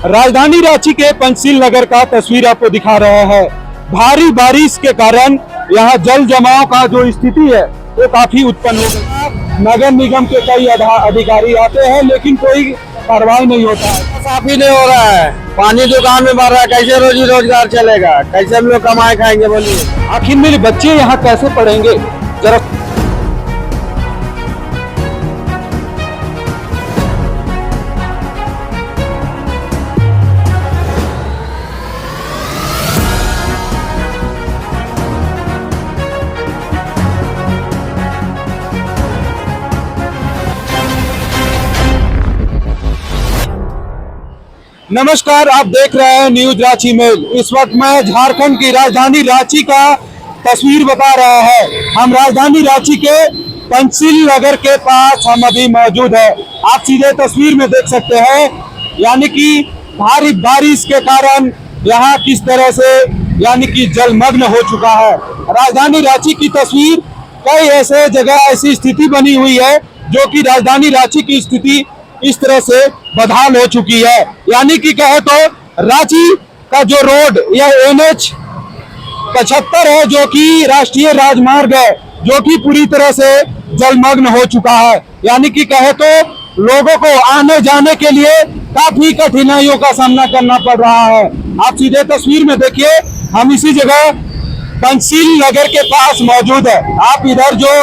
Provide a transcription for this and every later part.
राजधानी रांची के पंचशील नगर का तस्वीर आपको दिखा रहा है। भारी बारिश के कारण यहाँ जल जमाव का जो स्थिति है वो काफी उत्पन्न हो गई। नगर निगम के कई अधिकारी आते हैं लेकिन कोई कार्रवाई नहीं होता है। साफ ही नहीं हो रहा है, पानी दुकान में भर रहा है, कैसे रोजी रोजगार चलेगा, कैसे हम लोग कमाए खाएंगे बोलिए। आखिर मेरे बच्चे यहाँ कैसे पढ़ेंगे जरा। नमस्कार, आप देख रहे हैं न्यूज रांची मेल। इस वक्त मैं झारखंड की राजधानी रांची का तस्वीर बता रहा है। हम राजधानी रांची के पंचशील नगर के पास हम अभी मौजूद है। आप सीधे तस्वीर में देख सकते हैं, यानी कि भारी बारिश के कारण यहाँ किस तरह से यानी कि जलमग्न हो चुका है। राजधानी रांची की तस्वीर, कई ऐसे जगह ऐसी स्थिति बनी हुई है जो कि राजधानी रांची की स्थिति इस तरह से बदहाल हो चुकी है। यानी कि कहे तो रांची का जो रोड या NH 75 है, जो कि राष्ट्रीय राजमार्ग है, जो कि पूरी तरह से जलमग्न हो चुका है। यानी कि कहे तो लोगों को आने जाने के लिए काफी कठिनाइयों का सामना करना पड़ रहा है। आप सीधे तस्वीर में देखिए, हम इसी जगह पंचशील नगर के पास मौजूद है। आप इधर जो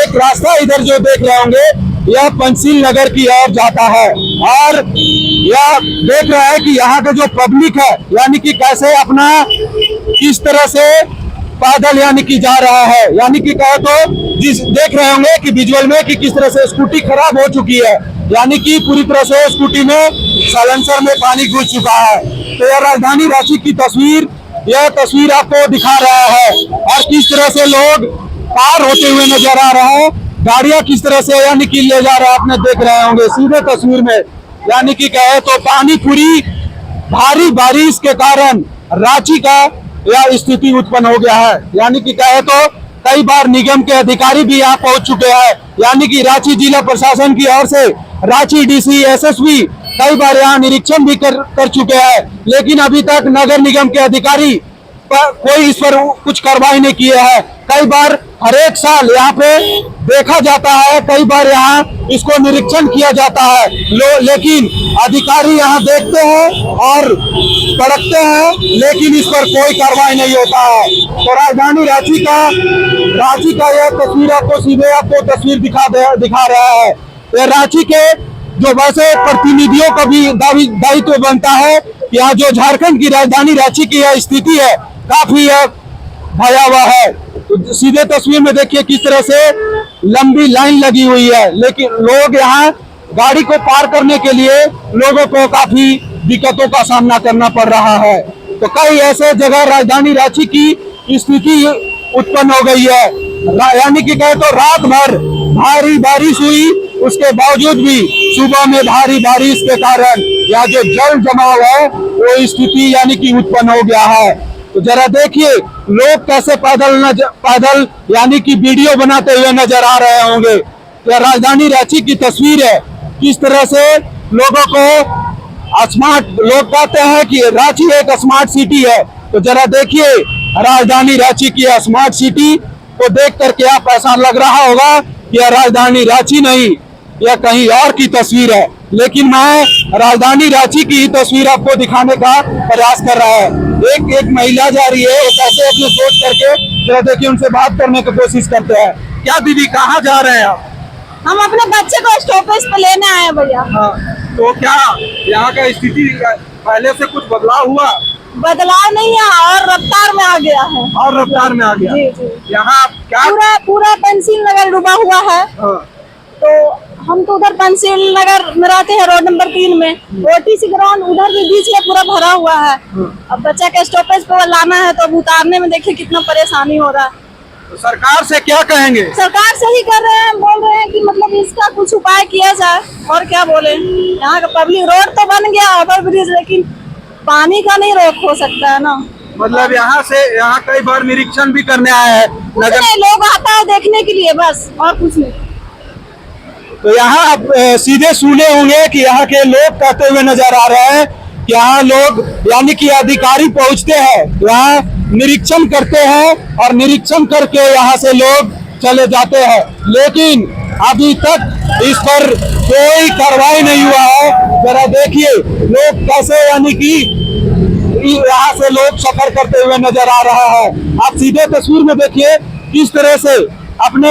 एक रास्ता इधर जो देख रहे होंगे, यह पंचशील नगर की ओर जाता है और यह देख रहा है कि यहाँ का जो पब्लिक है, यानी कि कैसे अपना किस तरह से पैदल यानी कि जा रहा है। यानी कि कहे तो जिस देख रहे होंगे कि विजुअल में कि किस तरह से स्कूटी खराब हो चुकी है, यानी कि पूरी तरह से स्कूटी में साइलेंसर में पानी घुस चुका है। तो यह राजधानी रांची की तस्वीर, यह तस्वीर आपको दिखा रहा है और किस तरह से लोग पार होते हुए नजर आ रहे हैं, गाड़ियां किस तरह से यानी कि ले जा रहा है, आपने देख रहे होंगे सीधे तस्वीर में। यानी कि कहे तो पानी पूरी भारी बारिश के कारण रांची का यह स्थिति उत्पन्न हो गया है। यानी कि कहे तो कई बार निगम के अधिकारी भी यहाँ पहुंच चुके हैं, यानी कि रांची जिला प्रशासन की ओर से रांची DC SSB कई बार यहाँ निरीक्षण भी कर चुके हैं, लेकिन अभी तक नगर निगम के अधिकारी कोई इस पर कुछ कार्रवाई नहीं किए हैं। कई बार हर एक साल यहाँ पे देखा जाता है, कई बार यहाँ इसको निरीक्षण किया जाता है, लेकिन अधिकारी यहाँ देखते हैं और पड़कते हैं, लेकिन इस पर कोई कार्रवाई नहीं होता है। तो राजधानी रांची का यह तस्वीर आपको सीधे तस्वीर दिखा रहा है। ये रांची के जो वैसे प्रतिनिधियों का भी दायित्व बनता है, यहाँ जो झारखंड की राजधानी रांची की यह स्थिति है काफी भयावह है। तो सीधे तस्वीर में देखिए किस तरह से लंबी लाइन लगी हुई है, लेकिन लोग यहाँ गाड़ी को पार करने के लिए लोगों को काफी दिक्कतों का सामना करना पड़ रहा है। तो कई ऐसे जगह राजधानी रांची की स्थिति उत्पन्न हो गई है। यानी कि कहे तो रात भर भारी बारिश हुई, उसके बावजूद भी सुबह में भारी बारिश के कारण यहाँ जो जल जमाव है वो स्थिति यानी कि उत्पन्न हो गया है। तो जरा देखिए लोग कैसे पैदल यानी कि वीडियो बनाते हुए नजर आ रहे होंगे। यह राजधानी रांची की तस्वीर है, किस तरह से लोगों को लोग कहते हैं कि रांची एक स्मार्ट सिटी है। तो जरा देखिए राजधानी रांची की स्मार्ट सिटी को देख करके आप ऐसा लग रहा होगा कि यह राजधानी रांची नहीं, यह कहीं और की तस्वीर है। लेकिन मैं राजधानी रांची की ही तस्वीर आपको दिखाने का प्रयास कर रहा है। एक महिला जा रही है, वो कैसे अपने सोच करके जरा देखिए, उनसे बात करने की कोशिश करते हैं। क्या दीदी, कहाँ जा रहे हैं आप? हम अपने बच्चे को स्टॉपेज पे लेने आए हैं भैया। हाँ, तो क्या यहाँ का स्थिति पहले से कुछ बदलाव हुआ? बदलाव नहीं है और रफ्तार में आ गया है। और रफ्तार में आ गया। जी जी। यहाँ क्या पूरा पंचशील नगर डूबा हुआ है। तो हम तो उधर पंचशील नगर में रहते हैं, रोड नंबर 3 में। OTC ग्राउंड उधर भी बीच में पूरा भरा हुआ है। अब बच्चा के स्टॉपेज पे लाना है तो अब उतारने में देखिए कितना परेशानी हो रहा है। तो सरकार से क्या कहेंगे? सरकार से ही कर रहे हैं, बोल रहे हैं कि मतलब इसका कुछ उपाय किया जाए, और क्या बोले। यहाँ का पब्लिक रोड तो बन गया ओवर ब्रिज, लेकिन पानी का नहीं रोक हो सकता है ना। मतलब यहाँ कई बार निरीक्षण भी करने आए हैं नगर लोग आता है देखने के लिए, बस और कुछ नहीं। तो यहाँ आप सीधे सुने होंगे कि यहाँ के लोग कहते हुए नजर आ रहे हैं यहाँ लोग यानी कि अधिकारी पहुंचते हैं, यहाँ निरीक्षण करते हैं और निरीक्षण करके यहाँ से लोग चले जाते हैं, लेकिन अभी तक इस पर कोई कार्रवाई नहीं हुआ है। जरा देखिए लोग कैसे यानी कि यहाँ से लोग सफर करते हुए नजर आ रहा है। आप सीधे तस्वीर में देखिए किस तरह से अपने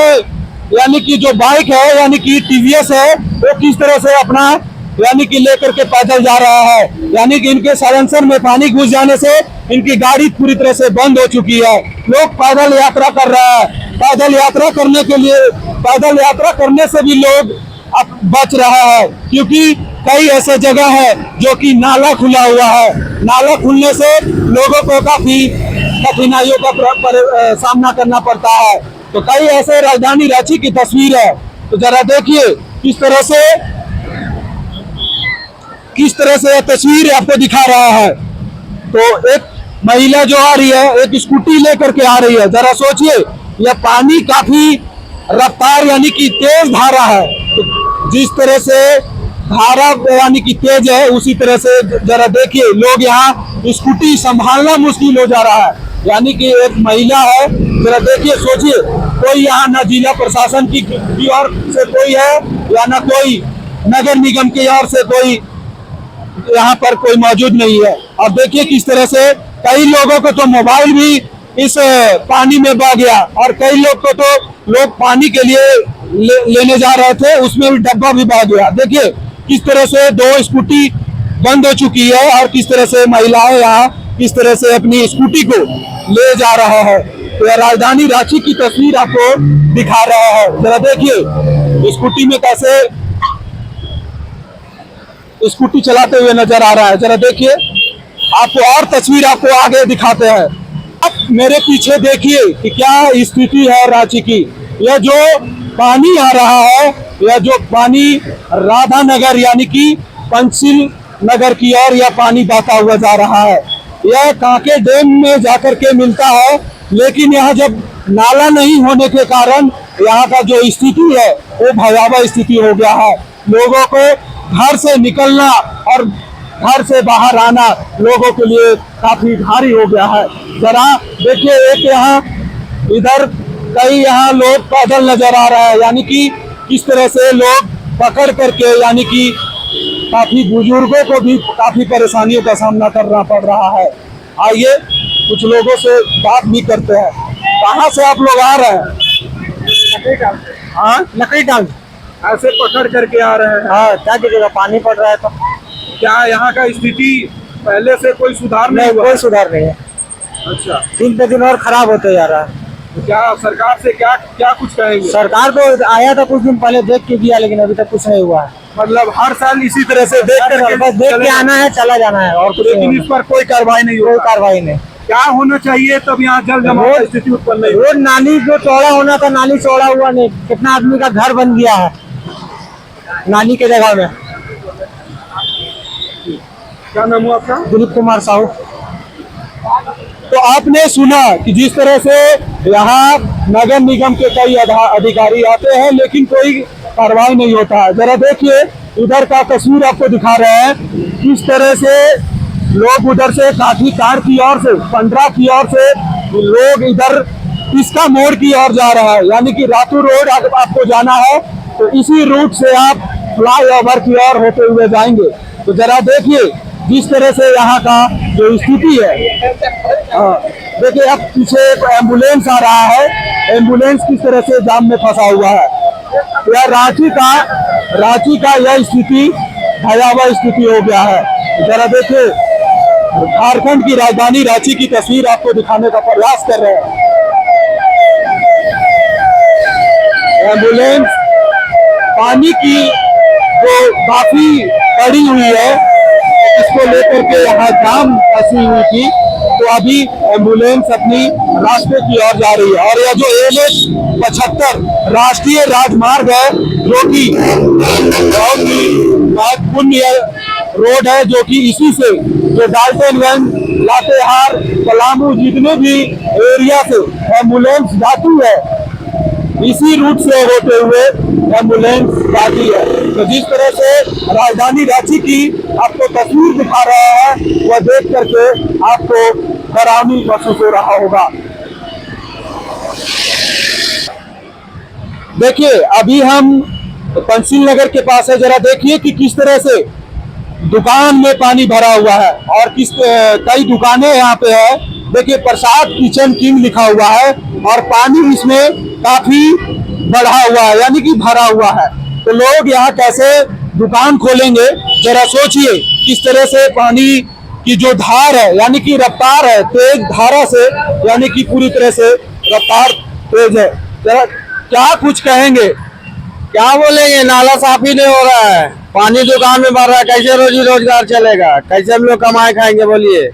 यानी कि जो बाइक है यानी कि टीवीएस है वो किस तरह से अपना यानी कि लेकर के पैदल जा रहा है। यानी कि इनके साइलेंसर में पानी घुस जाने से इनकी गाड़ी पूरी तरह से बंद हो चुकी है। लोग पैदल यात्रा कर रहा है, पैदल यात्रा करने के लिए पैदल यात्रा करने से भी लोग अब बच रहा है, क्योंकि कई ऐसे जगह है जो कि नाला खुला हुआ है। नाला खुलने से लोगों को काफी कठिनाइयों का सामना करना पड़ता है। तो कई ऐसे राजधानी रांची की तस्वीर है, तो जरा देखिए किस तरह से यह तस्वीर आपको दिखा रहा है। तो एक महिला जो आ रही है एक स्कूटी लेकर के आ रही है। जरा सोचिए यह पानी काफी रफ्तार यानी कि तेज धारा है, तो जिस तरह से धारा यानी कि तेज है उसी तरह से जरा देखिए लोग यहाँ स्कूटी संभालना मुश्किल हो जा रहा है। यानी कि एक महिला है, जरा देखिए सोचिए कोई यहाँ ना जिला प्रशासन की ओर से कोई है या ना कोई नगर निगम की ओर से कोई यहाँ पर कोई मौजूद नहीं है। अब देखिए किस तरह से कई लोगों को तो मोबाइल भी इस पानी में बह गया और कई लोग को तो लोग पानी के लिए लेने जा रहे थे उसमें भी डब्बा भी बह गया। देखिए किस तरह से दो स्कूटी बंद हो चुकी है और किस तरह से महिलाएं यहाँ किस तरह से अपनी स्कूटी को ले जा रहा है। तो यह राजधानी रांची की तस्वीर आपको दिखा रहा है। जरा देखिए स्कूटी में कैसे स्कूटी चलाते हुए नजर आ रहा है। जरा देखिए आपको और तस्वीर आपको आगे दिखाते हैं। आप मेरे पीछे देखिए कि क्या स्थिति है रांची की। यह जो पानी आ रहा है, यह जो पानी राधा नगर यानी कि पंचिल नगर की ओर यह पानी बहता हुआ जा रहा है। यह कांके डैम में जाकर के मिलता है, लेकिन यहाँ जब नाला नहीं होने के कारण यहाँ का जो स्थिति है वो भयावह स्थिति हो गया है। लोगों को घर से निकलना और घर से बाहर आना लोगों के लिए काफी भारी हो गया है। जरा देखिए एक यहाँ इधर कई यहाँ लोग पैदल नजर आ रहा है, यानी कि किस तरह से लोग पकड़ करके यानी कि काफी बुजुर्गों को भी काफी परेशानियों का सामना करना पड़ रहा है। आइए कुछ लोगों से बात भी करते हैं। कहाँ से आप लोग आ रहे हैं? हाँ लकड़ी डाल ऐसे पकड़ करके आ रहे हैं। हाँ क्या कीजिएगा, पानी पड़ रहा है तो क्या यहाँ का स्थिति पहले से कोई सुधार नहीं हुआ? कोई सुधार नहीं है। अच्छा, दिन पे दिन और खराब होते जा रहा है। तो क्या सरकार से क्या क्या कुछ कहेंगे? सरकार तो आया था कुछ दिन पहले, देख के गया, लेकिन अभी तक कुछ नहीं हुआ है। मतलब हर साल इसी तरह से देख करके बस देख के आना है, चला जाना है, और कुछ लेकिन इस पर कोई कार्रवाई नहीं कोई होता। कार्रवाई नहीं। क्या होना चाहिए तब यहाँ जल जमाव की स्थिति उत्पन्न नहीं? रोड नाली जो चौड़ा होना था, नाली चौड़ा हुआ नहीं। कितना आदमी का घर बन गया है नाली के जगह में। क्या नाम हुआ आपका? दिलीप कुमार साहू। तो आपने सुना कि जिस तरह से यहाँ नगर निगम के कई अधिकारी आते हैं लेकिन कोई कार्रवाई नहीं होता है। जरा देखिए इधर का तस्वीर आपको दिखा रहे हैं किस तरह से लोग उधर से काठी कार की ओर से 15 की ओर से लोग इधर पिस्का मोड़ की ओर जा रहा है। यानी कि रातू रोड अगर आपको जाना है तो इसी रूट से आप फ्लाईओवर की ओर होते हुए जाएंगे। तो जरा देखिए जिस तरह से यहाँ का जो स्थिति है। देखिए अब पीछे एक एम्बुलेंस आ रहा है, एम्बुलेंस किस तरह से जाम में फंसा हुआ है। यह रांची का यह स्थिति भयावह स्थिति हो गया है। जरा देखिए झारखंड की राजधानी रांची की तस्वीर आपको दिखाने का प्रयास कर रहे हैं। एम्बुलेंस पानी की जो काफी पड़ी हुई है इसको लेकर के यहाँ जाम फंसी हुई थी, तो अभी एम्बुलेंस अपनी रास्ते की ओर जा रही है। और यह जो NH-75 राष्ट्रीय राजमार्ग है जो कि बहुत ही महत्वपूर्ण रोड है, जो कि इसी से जो डाल्टनगंज, लातेहार, पलामू जितने भी एरिया से एम्बुलेंस जाती है इसी रूट से होते हुए एम्बुलेंस जाती है। तो जिस तरह से राजधानी रांची की आपको तस्वीर दिखा रहे हैं वह देख करके आपको डरावनी महसूस हो रहा होगा। देखिए अभी हम पंचिल नगर के पास है, जरा देखिए कि किस तरह से दुकान में पानी भरा हुआ है और कई दुकानें यहाँ पे है। देखिए प्रसाद किचन किंग लिखा हुआ है और पानी इसमें काफी बढ़ा हुआ है यानी कि भरा हुआ है। तो लोग यहाँ कैसे दुकान खोलेंगे, जरा सोचिए किस तरह से पानी की जो धार है यानी कि रफ्तार है, तेज धारा से यानी कि पूरी तरह से रफ्तार तेज है। जरा क्या कुछ कहेंगे? क्या बोलेंगे, नाला साफ ही नहीं हो रहा है, पानी दुकान में भर रहा है, कैसे रोजी रोजगार चलेगा, कैसे हम लोग कमाए खाएंगे बोलिए।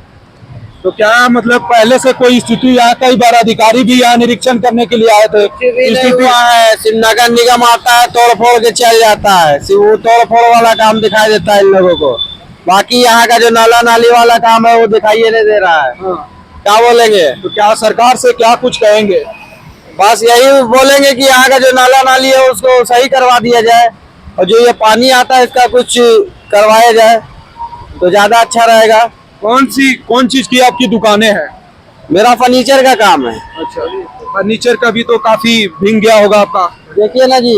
तो क्या मतलब पहले से कोई स्थिति यहाँ, कई बार अधिकारी भी यहाँ निरीक्षण करने के लिए आए थे, स्थिति हुआ है, सिर्फ नगर निगम आता है तोड़ फोड़ के चल जाता है, सिर्फ वो तोड़ फोड़ वाला काम दिखाई देता है इन लोगों को, बाकी यहाँ का जो नाला नाली वाला काम है वो दिखाई नहीं दे रहा है। क्या बोलेंगे? तो क्या सरकार से क्या कुछ कहेंगे? बस यही बोलेंगे कि यहाँ का जो नाला नाली है उसको सही करवा दिया जाए और जो ये पानी आता है इसका कुछ करवाया जाए तो ज्यादा अच्छा रहेगा। कौन चीज की आपकी दुकानें हैं? मेरा फर्नीचर का काम है। अच्छा, फर्नीचर का भी तो काफी भीग गया होगा आपका। देखिए ना जी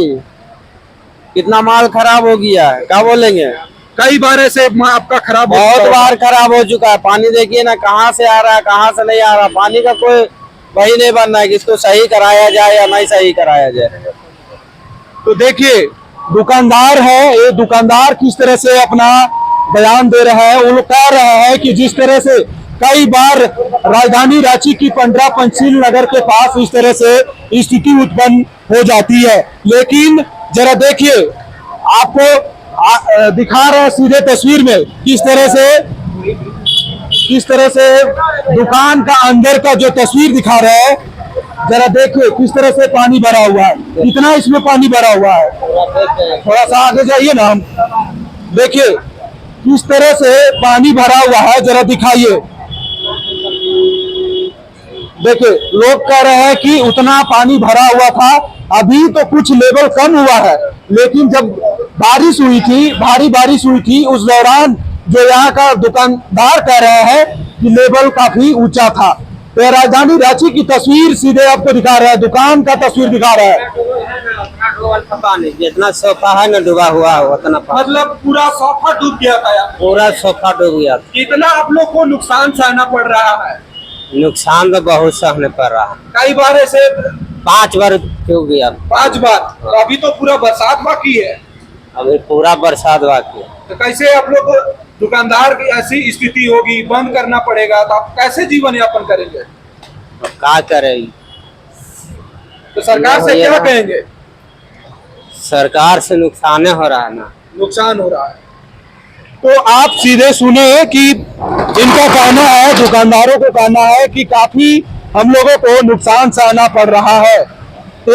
कितना माल खराब हो गया है, क्या बोलेंगे। कई बार ऐसे आपका खराब बहुत बार खराब हो चुका है, पानी देखिए ना कहाँ से आ रहा है कहाँ से नहीं आ रहा, पानी का कोई वही नहीं बनना है कि इसको सही कराया जाए या नहीं सही कराया जाए। तो देखिए दुकानदार है, ये दुकानदार किस तरह से अपना बयान दे रहा है। वो लोग कह रहे हैं कि जिस तरह से कई बार राजधानी रांची की पंचिल नगर के पास इस तरह से स्थिति उत्पन्न हो जाती है, लेकिन जरा देखिए आपको दिखा रहे हैं सीधे तस्वीर में किस तरह से दुकान का अंदर का जो तस्वीर दिखा रहे हैं। जरा देखिए किस तरह से पानी भरा हुआ है, कितना इसमें पानी भरा हुआ है। थोड़ा सा आगे जाइए ना, हम देखिए किस तरह से पानी भरा हुआ है, जरा दिखाइए। देखिए लोग कह रहे हैं कि उतना पानी भरा हुआ था, अभी तो कुछ लेवल कम हुआ है, लेकिन जब बारिश हुई थी, भारी बारिश हुई थी, उस दौरान जो यहाँ का दुकानदार कह रहे हैं कि लेवल काफी ऊंचा था। तो राजधानी रांची की तस्वीर सीधे आपको दिखा रहा है, दुकान का तस्वीर दिखा रहा है। पता नहीं जितना सोफा है ना डूबा हुआ है उतना मतलब पूरा सोफा डूब गया था, पूरा सोफा डूब गया। कितना आप लोग को नुकसान सहना पड़ रहा है? नुकसान तो बहुत सहने पड़ रहा है, कई बार ऐसे 5 बार डूब गया। 5 बार? तो अभी तो पूरा बरसात बाकी है। अभी पूरा बरसात बाकी है, तो कैसे आप लोग को, दुकानदार की ऐसी स्थिति होगी, बंद करना पड़ेगा, तो आप कैसे जीवन यापन करेंगे? तो क्या करें? तो सरकार से क्या कहेंगे? सरकार से नुकसान हो रहा है ना, नुकसान हो रहा है। तो आप सीधे सुने कि इनका कहना है, दुकानदारों को कहना है कि काफी हम लोगों को नुकसान सहना पड़ रहा है। तो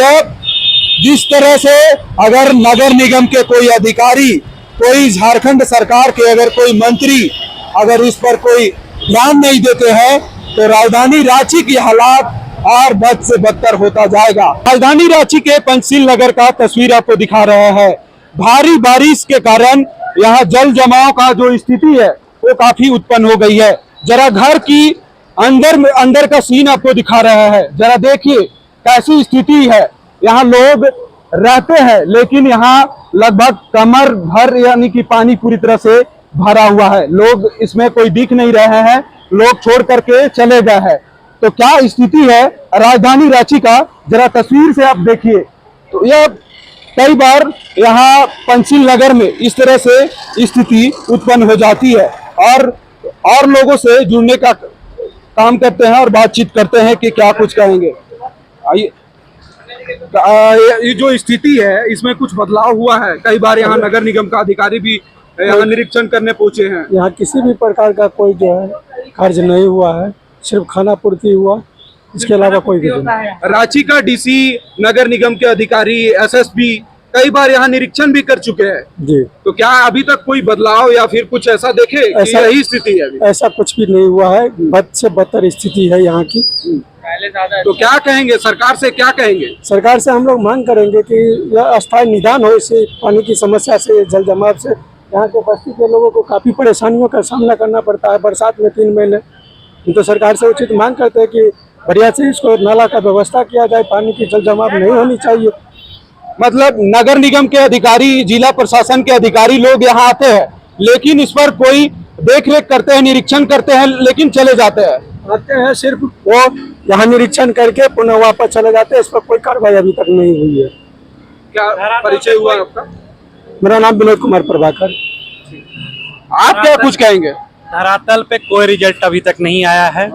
जिस तरह से अगर नगर निगम के कोई अधिकारी, कोई झारखंड सरकार के अगर कोई मंत्री अगर इस पर कोई ध्यान नहीं देते हैं तो राजधानी रांची की हालात और बद से बदतर होता जाएगा। राजधानी रांची के पंचिल नगर का तस्वीर आपको दिखा रहे हैं। भारी बारिश के कारण यहाँ जल जमाव का जो स्थिति है वो काफी उत्पन्न हो गई है। जरा घर की अंदर का सीन आपको दिखा रहे हैं, जरा देखिए कैसी स्थिति है। यहाँ लोग रहते हैं लेकिन यहाँ लगभग कमर भर यानी कि पानी पूरी तरह से भरा हुआ है, लोग इसमें कोई दिख नहीं रहे हैं, लोग छोड़ करके चले गए हैं। तो क्या स्थिति है राजधानी रांची का, जरा तस्वीर से आप देखिए। तो यह कई बार यहाँ पंचिल नगर में इस तरह से स्थिति उत्पन्न हो जाती है और लोगों से जुड़ने का काम करते हैं और बातचीत करते हैं कि क्या कुछ कहेंगे। आइए, ये जो स्थिति है इसमें कुछ बदलाव हुआ है? कई बार यहाँ नगर निगम का अधिकारी भी यहाँ निरीक्षण करने पहुंचे हैं। यहाँ किसी भी प्रकार का कोई जो है कार्य नहीं हुआ है, सिर्फ खाना पूर्ति हुआ, इसके अलावा कोई भी नहीं। रांची का डीसी, नगर निगम के अधिकारी, एसएसपी कई बार यहाँ निरीक्षण भी कर चुके हैं, जी। तो क्या अभी तक कोई बदलाव या फिर कुछ ऐसा देखे कि ऐसा- यही स्थिति है अभी? ऐसा कुछ भी नहीं हुआ है, बद से बदतर स्थिति है यहाँ की। तो क्या कहेंगे, सरकार से क्या कहेंगे? सरकार से हम लोग मांग करेंगे कि यह अस्थायी निदान हो इसे पानी की समस्या से, जल जमाव से। यहाँ के बस्ती के लोगों को काफ़ी परेशानियों का सामना करना पड़ता है बरसात में 3 महीने। तो सरकार से उचित मांग करते हैं कि बढ़िया से इसको नाला का व्यवस्था किया जाए, पानी की जल जमाव नहीं होनी चाहिए। मतलब नगर निगम के अधिकारी, जिला प्रशासन के अधिकारी लोग यहाँ आते हैं, लेकिन इस पर कोई देख रेख करते हैं, निरीक्षण करते हैं, लेकिन चले जाते हैं। आते हैं सिर्फ वो यहाँ निरीक्षण करके पुनः वापस चले जाते हैं। इस पर कोई कार्रवाई अभी तक नहीं हुई है। क्या परिचय हुआ आपका? मेरा नाम विनोद कुमार प्रभाकर। आप क्या कुछ कहेंगे? धरातल पे कोई रिजल्ट अभी तक नहीं आया है।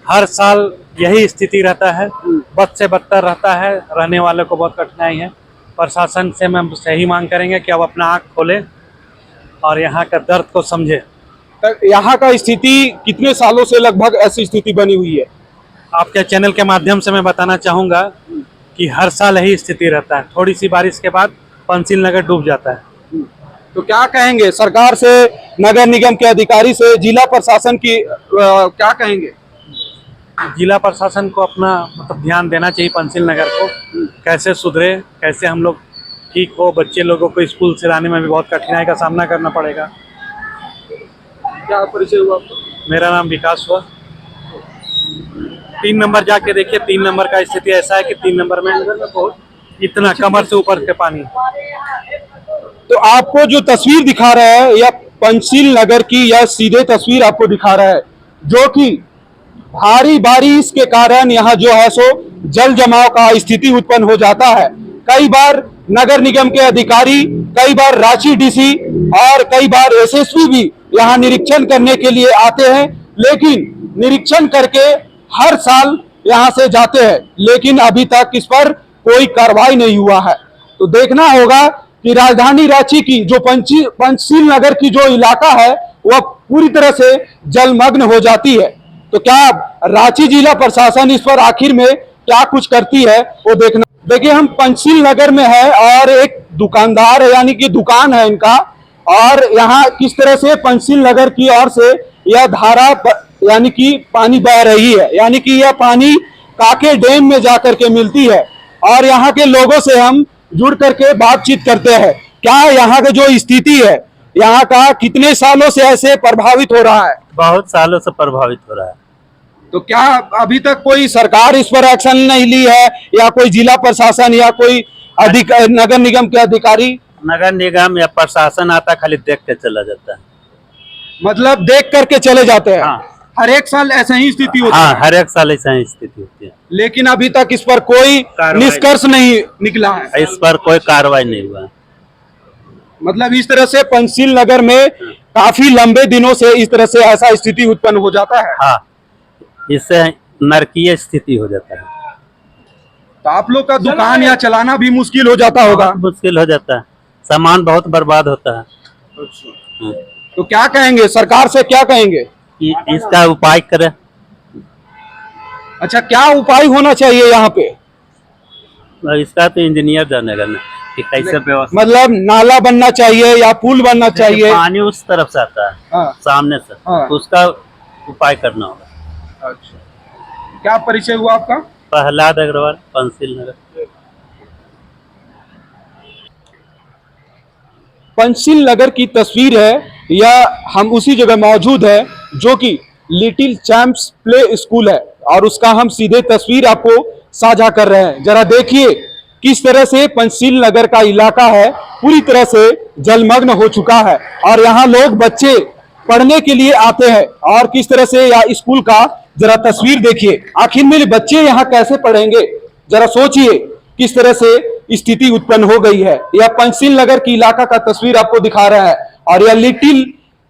हर साल यही स्थिति रहता है, बद से बदतर रहता है, रहने वालों को बहुत कठिनाई है। प्रशासन से हम सही मांग करेंगे कि अब अपना आँख खोले और यहाँ का दर्द को समझे। तो यहाँ का स्थिति कितने सालों से लगभग ऐसी स्थिति बनी हुई है? आपके चैनल के माध्यम से मैं बताना चाहूँगा कि हर साल यही स्थिति रहता है। थोड़ी सी बारिश के बाद पंसिल नगर डूब जाता है। तो क्या कहेंगे सरकार से, नगर निगम के अधिकारी से, जिला प्रशासन की क्या कहेंगे? जिला प्रशासन को अपना मतलब ध्यान देना चाहिए पंसिल नगर को, कैसे सुधरे, कैसे हम लोग ठीक हो। बच्चे लोगों को स्कूल से लाने में भी बहुत कठिनाई का सामना करना पड़ेगा। क्या परिचय हुआ आपका? मेरा नाम विकास हुआ। 3 नंबर जाके देखिए, 3 नंबर का स्थिति ऐसा है कि 3 नंबर में इतना कमर से ऊपर के पानी। तो आपको जो तस्वीर दिखा रहा है यह पंचशील नगर की यह सीधे तस्वीर आपको दिखा रहा है, जो कि भारी बारिश के कारण यहाँ जो है सो जल जमाव का स्थिति उत्पन्न हो जाता है। कई बार नगर निगम के अधिकारी, कई बार रांची डीसी और कई बार एसएसपी भी यहाँ निरीक्षण करने के लिए आते हैं, लेकिन निरीक्षण करके हर साल यहाँ से जाते हैं, लेकिन अभी तक इस पर कोई कार्रवाई नहीं हुआ है। तो देखना होगा कि राजधानी रांची की जो पंचशील नगर की जो इलाका है वह पूरी तरह से जलमग्न हो जाती है। तो क्या रांची जिला प्रशासन इस पर आखिर में क्या कुछ करती है वो देखना। देखिए, हम पंचशील नगर में है और एक दुकानदार यानी कि दुकान है इनका, और यहाँ किस तरह से पंचशील नगर की ओर से यह धारा यानी कि पानी बह रही है, यानी कि यह पानी काके डैम में जाकर के मिलती है। और यहाँ के लोगों से हम जुड़ करके बातचीत करते हैं, क्या यहाँ का जो स्थिति है, यहाँ का कितने सालों से ऐसे प्रभावित हो रहा है? बहुत सालों से प्रभावित हो रहा है। तो क्या अभी तक कोई सरकार इस पर एक्शन नहीं ली है, या कोई जिला प्रशासन या कोई नगर निगम के अधिकारी? नगर निगम या प्रशासन आता खाली देख के चला जाता है। मतलब देख करके चले जाते हैं। हाँ। हर एक साल ऐसा ही स्थिति होती हाँ, है, हर एक साल ऐसा ही स्थिति होती है, लेकिन अभी तक इस पर कोई कार्रवाई निष्कर्ष नहीं निकला है। इस पर कोई कार्रवाई नहीं हुआ। मतलब इस तरह से पंचशील नगर में काफी लंबे दिनों से इस तरह से ऐसा स्थिति उत्पन्न हो जाता है। हाँ, इससे नरकीय स्थिति हो जाता है। तो आप लोग का दुकान या चलाना भी मुश्किल हो जाता होगा। बहुत मुश्किल हो जाता है, सामान बहुत बर्बाद होता है। हाँ, तो क्या कहेंगे, सरकार से क्या कहेंगे? कि इसका उपाय करे। अच्छा, क्या उपाय होना चाहिए यहाँ पे? और इसका तो इंजीनियर जानेगा ना कि कैसे व्यवस्था। मतलब नाला बनना चाहिए या पुल बनना चाहिए? पानी उस तरफ से आता है, हाँ। सामने से, हाँ। उसका उपाय करना होगा। अच्छा, क्या परिचय हुआ आपका? प्रहलाद अग्रवाल, पंचशील नगर। पंचशील नगर की तस्वीर है, यह हम उसी जगह मौजूद है जो कि लिटिल चैंप्स प्ले स्कूल है, और उसका हम सीधे तस्वीर आपको साझा कर रहे हैं। जरा देखिए किस तरह से पंचशील नगर का इलाका है पूरी तरह से जलमग्न हो चुका है, और यहाँ लोग बच्चे पढ़ने के लिए आते हैं, और किस तरह से यह स्कूल का जरा तस्वीर देखिए। आखिर में बच्चे यहाँ कैसे पढ़ेंगे, जरा सोचिए किस तरह से स्थिति उत्पन्न हो गई है। यह पंचशील नगर की इलाका का तस्वीर आपको दिखा रहा है, और यह लिटिल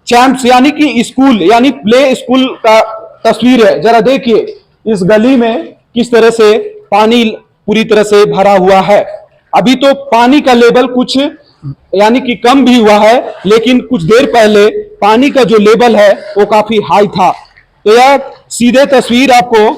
चैंप्स यानी कि स्कूल यानी प्ले स्कूल का तस्वीर है। जरा देखिए इस गली में किस तरह से पानी पूरी तरह से भरा हुआ है। अभी तो पानी का लेवल कुछ यानी कि कम भी हुआ है, लेकिन कुछ देर पहले पानी का जो लेवल है वो काफी हाई था। तो यह सीधे तस्वीर आपको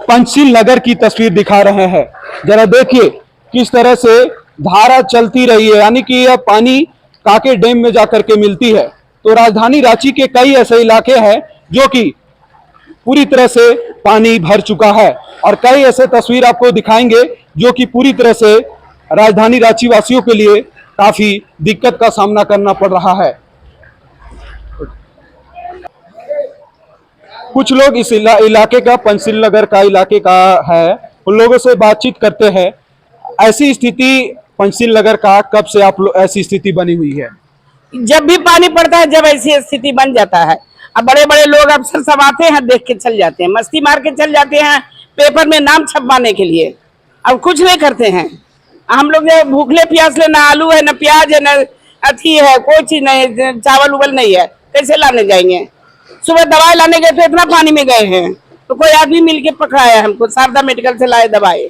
पंचशील नगर की तस्वीर दिखा रहे हैं। जरा देखिए किस तरह से धारा चलती रही है, यानी कि यह पानी काके डैम में जाकर के मिलती है। तो राजधानी रांची के कई ऐसे इलाके हैं जो कि पूरी तरह से पानी भर चुका है और कई ऐसे तस्वीर आपको दिखाएंगे जो कि पूरी तरह से राजधानी रांची वासियों के लिए काफी दिक्कत का सामना करना पड़ रहा है। कुछ लोग इस इलाके का पंचिल नगर का इलाके का है, उन लोगों से बातचीत करते हैं। ऐसी स्थिति पंचिल नगर का कब से आप लोग ऐसी स्थिति बनी हुई है? जब भी पानी पड़ता है जब ऐसी स्थिति बन जाता है। अब बड़े बड़े लोग अफसर सब आते हैं, देख के चल जाते हैं, मस्ती मार के चल जाते हैं पेपर में नाम छपवाने के लिए। अब कुछ नहीं करते हैं। हम लोग जो भूखले प्यासले, ना आलू है, ना प्याज है, ना अथी है, कोई चीज नहीं, चावल उवल नहीं है, कैसे लाने जाएंगे? सुबह दवाई लाने गए तो इतना पानी में गए हैं, तो कोई आदमी मिल के पकड़ाया हमको, शारदा मेडिकल से लाए दवाई।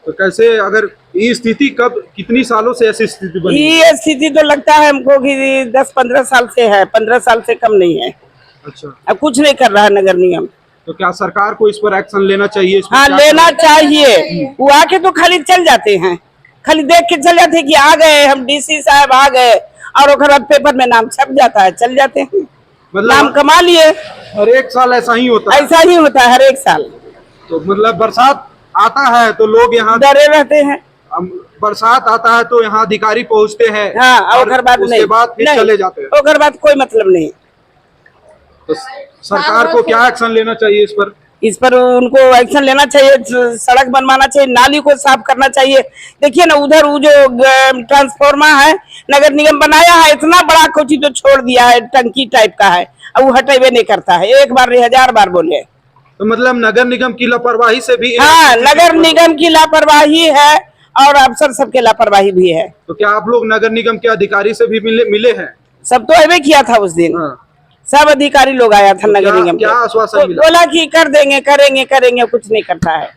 तो कैसे, अगर ये स्थिति कब, कितनी सालों से ऐसी स्थिति बनी? ये स्थिति तो लगता है हमको कि 10-15 साल से है, 15 साल से कम नहीं है। अच्छा, अब कुछ नहीं कर रहा है नगर निगम। तो क्या सरकार को इस पर एक्शन लेना चाहिए? इस पर हाँ, क्या लेना करना चाहिए। वो आके तो खाली चल जाते हैं, खाली देख के चल जाते हैं कि आ गए हम, डीसी साहब आ गए, और उसके बाद पेपर में नाम छप जाता है, चल जाते हैं, नाम कमा लिए। हर एक साल ऐसा ही होता है? ऐसा ही होता है हर एक साल। तो मतलब बरसात आता है तो लोग यहाँ डरे रहते हैं। बरसात आता है तो यहाँ अधिकारी पहुँचते हैं, हाँ, और उसके बाद उसके नहीं, बाद फिर नहीं, चले जाते हैं। उसके बाद कोई मतलब नहीं। तो सरकार को क्या एक्शन लेना चाहिए इस पर? इस पर उनको एक्शन लेना चाहिए, सड़क बनवाना चाहिए, नाली को साफ करना चाहिए। देखिए ना, उधर वो जो ट्रांसफार्मर है नगर निगम बनाया है, इतना बड़ा कोची तो छोड़ दिया है, टंकी टाइप का है, अब वो हटेबे नहीं करता है। एक बार नहीं, 1000 बार बोले। तो मतलब नगर निगम की लापरवाही से भी? हाँ, नगर निगम की लापरवाही है और अफसर सबके लापरवाही भी है। तो क्या आप लोग नगर निगम के अधिकारी से भी मिले हैं? सब तो अभी किया था उस दिन। हाँ। सब अधिकारी लोग आया था नगर निगम क्या के। आश्वासन तो मिला? बोला कि कर देंगे, करेंगे करेंगे, कुछ नहीं करता है,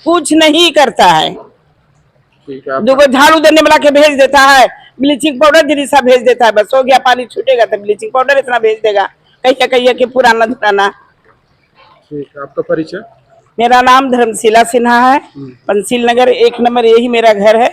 कुछ नहीं करता है। ठीक है, देखो, झाड़ू देने वाला के भेज देता है, ब्लीचिंग पाउडर जरीसा भेज देता है, बस हो गया। पानी छूटेगा तो ब्लीचिंग पाउडर इतना भेज देगा, कहिए कि पुराना धुराना। ठीक है, आपका परिचय? मेरा नाम धर्मशिला सिन्हा है, पंचिल नगर 1 नंबर, यही मेरा घर है।